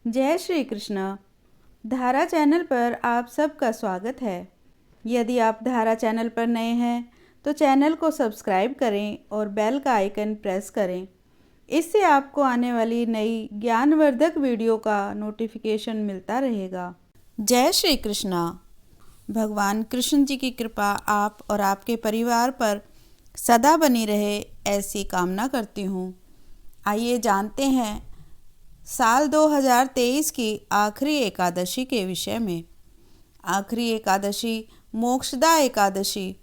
जय श्री कृष्ण। धारा चैनल पर आप सबका स्वागत है। यदि आप धारा चैनल पर नए हैं तो चैनल को सब्सक्राइब करें और बेल का आइकन प्रेस करें। इससे आपको आने वाली नई ज्ञानवर्धक वीडियो का नोटिफिकेशन मिलता रहेगा। जय श्री कृष्ण। भगवान कृष्ण जी की कृपा आप और आपके परिवार पर सदा बनी रहे, ऐसी कामना करती हूँ। आइए जानते हैं साल 2023 की आखिरी एकादशी के विषय में। आखिरी एकादशी मोक्षदा एकादशी।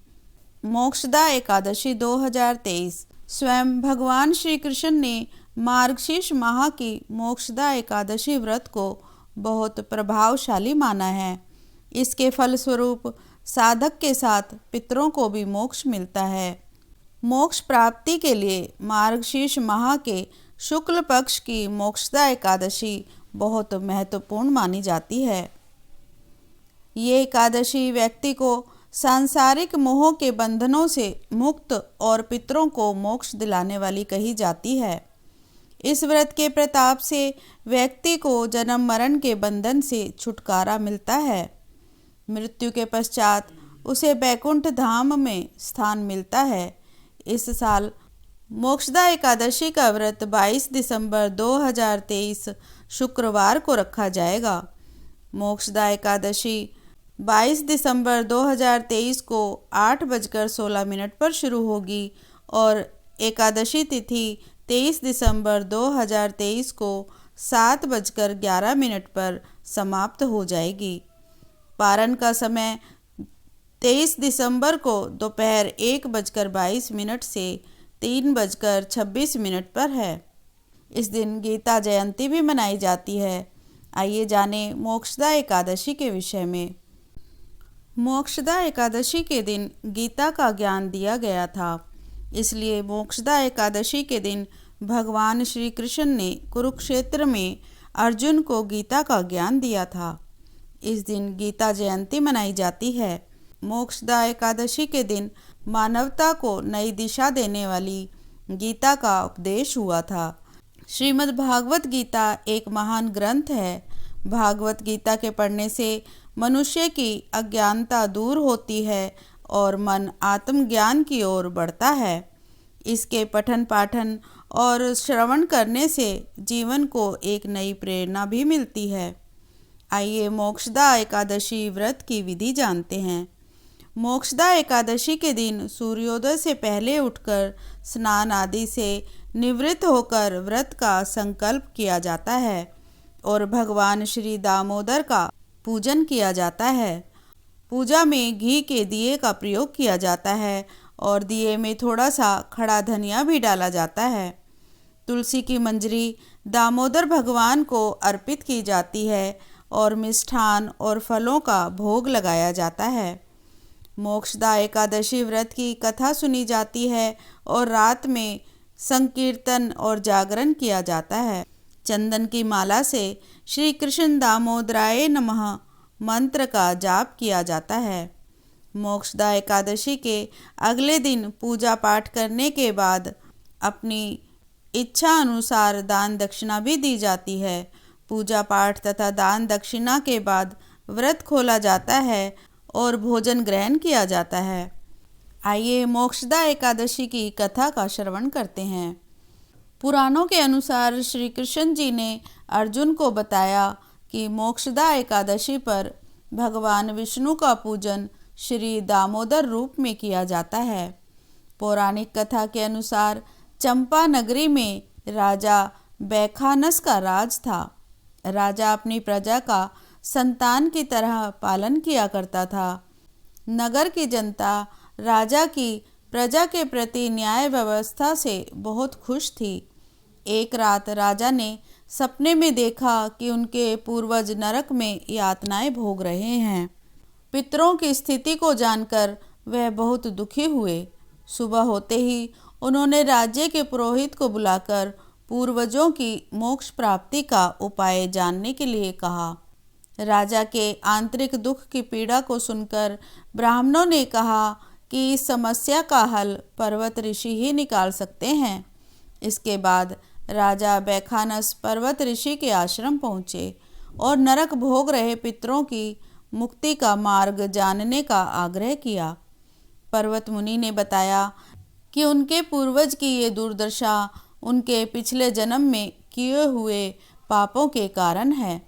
मोक्षदा एकादशी 2023 स्वयं भगवान श्री कृष्ण ने मार्गशीर्ष माह की मोक्षदा एकादशी व्रत को बहुत प्रभावशाली माना है। इसके फलस्वरूप साधक के साथ पितरों को भी मोक्ष मिलता है। मोक्ष प्राप्ति के लिए मार्गशीर्ष माह के शुक्ल पक्ष की मोक्षदा एकादशी बहुत महत्वपूर्ण मानी जाती है। ये एकादशी व्यक्ति को सांसारिक मोह के बंधनों से मुक्त और पितरों को मोक्ष दिलाने वाली कही जाती है। इस व्रत के प्रताप से व्यक्ति को जन्म मरण के बंधन से छुटकारा मिलता है। मृत्यु के पश्चात उसे बैकुंठ धाम में स्थान मिलता है। इस साल मोक्षदा एकादशी का व्रत 22 दिसंबर 2023 शुक्रवार को रखा जाएगा। मोक्षदा एकादशी 22 दिसंबर 2023 को 8:16 पर शुरू होगी और एकादशी तिथि 23 दिसंबर 2023 को 7:11 पर समाप्त हो जाएगी। पारण का समय 23 दिसंबर को दोपहर 1:22 से 3:26 पर है। इस दिन गीता जयंती भी मनाई जाती है। आइए जाने मोक्षदा एकादशी के विषय में। मोक्षदा एकादशी के दिन गीता का ज्ञान दिया गया था, इसलिए मोक्षदा एकादशी के दिन भगवान श्री कृष्ण ने कुरुक्षेत्र में अर्जुन को गीता का ज्ञान दिया था। इस दिन गीता जयंती मनाई जाती है। मोक्षदा एकादशी के दिन मानवता को नई दिशा देने वाली गीता का उपदेश हुआ था। श्रीमद् भागवत गीता एक महान ग्रंथ है। भागवत गीता के पढ़ने से मनुष्य की अज्ञानता दूर होती है और मन आत्मज्ञान की ओर बढ़ता है। इसके पठन पाठन और श्रवण करने से जीवन को एक नई प्रेरणा भी मिलती है। आइए मोक्षदा एकादशी व्रत की विधि जानते हैं। मोक्षदा एकादशी के दिन सूर्योदय से पहले उठकर स्नान आदि से निवृत्त होकर व्रत का संकल्प किया जाता है और भगवान श्री दामोदर का पूजन किया जाता है। पूजा में घी के दिए का प्रयोग किया जाता है और दिए में थोड़ा सा खड़ा धनिया भी डाला जाता है। तुलसी की मंजरी दामोदर भगवान को अर्पित की जाती है और मिष्ठान और फलों का भोग लगाया जाता है। मोक्षदा एकादशी व्रत की कथा सुनी जाती है और रात में संकीर्तन और जागरण किया जाता है। चंदन की माला से श्री कृष्ण दामोदराय नमः मंत्र का जाप किया जाता है। मोक्षदा एकादशी के अगले दिन पूजा पाठ करने के बाद अपनी इच्छा अनुसार दान दक्षिणा भी दी जाती है। पूजा पाठ तथा दान दक्षिणा के बाद व्रत खोला जाता है और भोजन ग्रहण किया जाता है। आइए मोक्षदा एकादशी की कथा का श्रवण करते हैं। पुराणों के अनुसार श्री कृष्ण जी ने अर्जुन को बताया कि मोक्षदा एकादशी पर भगवान विष्णु का पूजन श्री दामोदर रूप में किया जाता है। पौराणिक कथा के अनुसार चंपा नगरी में राजा बैखानस का राज था। राजा अपनी प्रजा का संतान की तरह पालन किया करता था। नगर की जनता राजा की प्रजा के प्रति न्याय व्यवस्था से बहुत खुश थी। एक रात राजा ने सपने में देखा कि उनके पूर्वज नरक में यातनाएं भोग रहे हैं। पितरों की स्थिति को जानकर वह बहुत दुखी हुए। सुबह होते ही उन्होंने राज्य के पुरोहित को बुलाकर पूर्वजों की मोक्ष प्राप्ति का उपाय जानने के लिए कहा। राजा के आंतरिक दुख की पीड़ा को सुनकर ब्राह्मणों ने कहा कि इस समस्या का हल पर्वत ऋषि ही निकाल सकते हैं। इसके बाद राजा बैखानस पर्वत ऋषि के आश्रम पहुँचे और नरक भोग रहे पितरों की मुक्ति का मार्ग जानने का आग्रह किया। पर्वत मुनि ने बताया कि उनके पूर्वज की ये दुर्दशा उनके पिछले जन्म में किए हुए पापों के कारण है।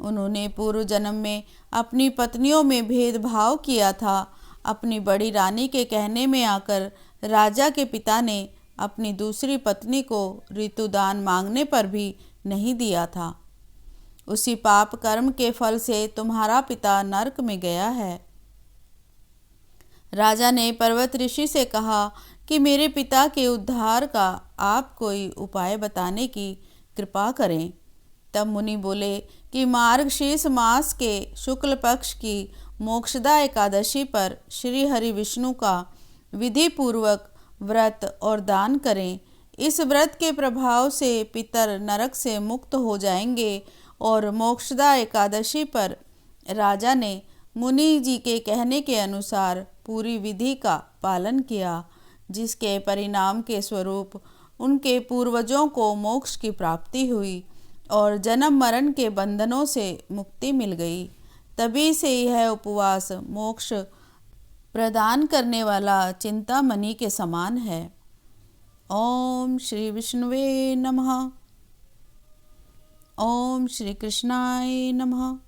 उन्होंने पूर्व जन्म में अपनी पत्नियों में भेदभाव किया था। अपनी बड़ी रानी के कहने में आकर राजा के पिता ने अपनी दूसरी पत्नी को ऋतुदान मांगने पर भी नहीं दिया था। उसी पाप कर्म के फल से तुम्हारा पिता नरक में गया है। राजा ने पर्वत ऋषि से कहा कि मेरे पिता के उद्धार का आप कोई उपाय बताने की कृपा करें। तब मुनि बोले कि मार्गशीर्ष मास के शुक्ल पक्ष की मोक्षदा एकादशी पर श्री हरि विष्णु का विधि पूर्वक व्रत और दान करें। इस व्रत के प्रभाव से पितर नरक से मुक्त हो जाएंगे। और मोक्षदा एकादशी पर राजा ने मुनि जी के कहने के अनुसार पूरी विधि का पालन किया, जिसके परिणाम के स्वरूप उनके पूर्वजों को मोक्ष की प्राप्ति हुई और जन्म मरण के बंधनों से मुक्ति मिल गई। तभी से यह उपवास मोक्ष प्रदान करने वाला चिंतामणि के समान है। ओम श्री विष्णुवे नमः। ओम श्री कृष्णाय नमः।